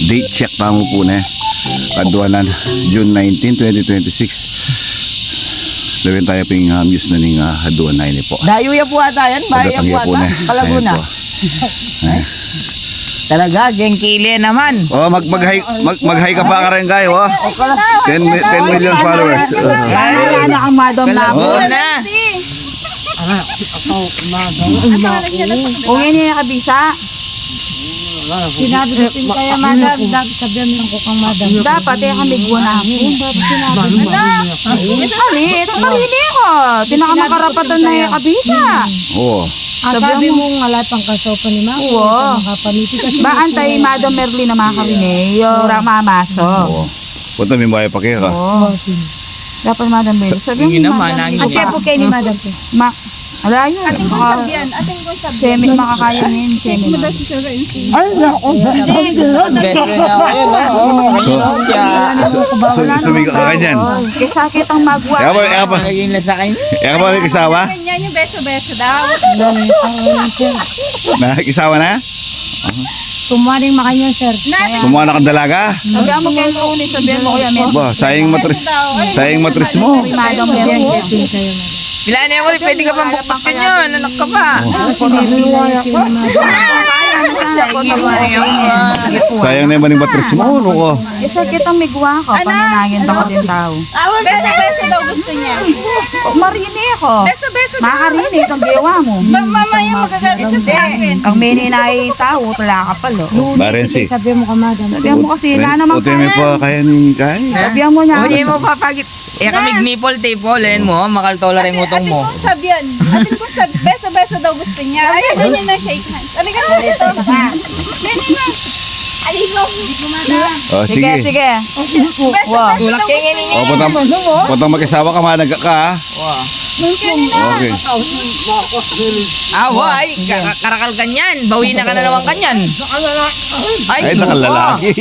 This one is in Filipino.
date check tamo po na kaduanan June 19, 2026. Lawin tayo ping muse na ning haduan na ini po. Dayo ya po ata yan. Bayo ya po ata. Kalaguna. Talaga, gengkili naman. Oh, mag-hi ka pa ka rin kayo, oh. 10 million followers. Ay, anak ang madam na po. Na. Kung yan yung kabisa. Sinabi ko pin kaya madam, dapat sabihan mo ko kang madam. Dapat eh kami buwan na ako. Dapat sinabi mo. Ito sarili ko. Pinakamakarapan na yung kabisa. Oo. Sabi mo nga lahat pang kasopa ni Mako. Oo. Makapaliti kasi. Baantay Madam Merly na makakawin yung ramamaso. Oo. Punta may maya pa kayo ka. Oo. Dapat Madam Merly. Sabi mo Madam. Ang chepo kayo ni madam ko. Ala yun. Ating kong sabihan. Ating kong sabihan. Semi makakayanin. Check Semi mo daw na. si Sir Renzi. Ay, naku. Best friend na ako yun. Sumiga ka kanyan. Kaya sakit ang magwa. Eka pa. Naging lasakay. Eka pa nag-isawa? Ganyan yung beso-beso daw. Nag-isawa na? Tumaring makanyan, sir. Kumuha na kang dalaga? Sabihan mo kayo lunes. Sabihan mo kuya Merly. Ba, sayang matris mo. Madam Merly. Bila niya mo rin, pwede ka pang bukpakin yun. Anak ka pa. Sayang na yung matris mo, ano ko? Sakit ang migwa ko. Paninagin ako din tao. Beso-beso daw gusto niya. Marini ako. Beso-beso daw. Makarinig ang gawa mo. Mamaya magagalit siya sa akin. Ang mini na ay tao, wala ka pala. Barensi. Sabihan mo ka madam. Sabihan mo kasi, na naman Puti mo po kaya ni Kay. Sabihan mo niya. Hindi mo papagit. Eh kami nipple tape po, len mo, makaltola rin utong mo. Ating kong sabihan. Ating kong beso-beso daw gusto niya. Ayaw ganyan na shake hands. Alikan mo dito. Ganyan na. Aligaw. Oh, Sige, sige. sige. Wow. Tulak kaya ninyo. Oh, puntang mag-isawa ka, managa ka, ha? Okay. Away, karakal kanyan. Bawi na ka na naman kanyan. Ay, nakalalaki.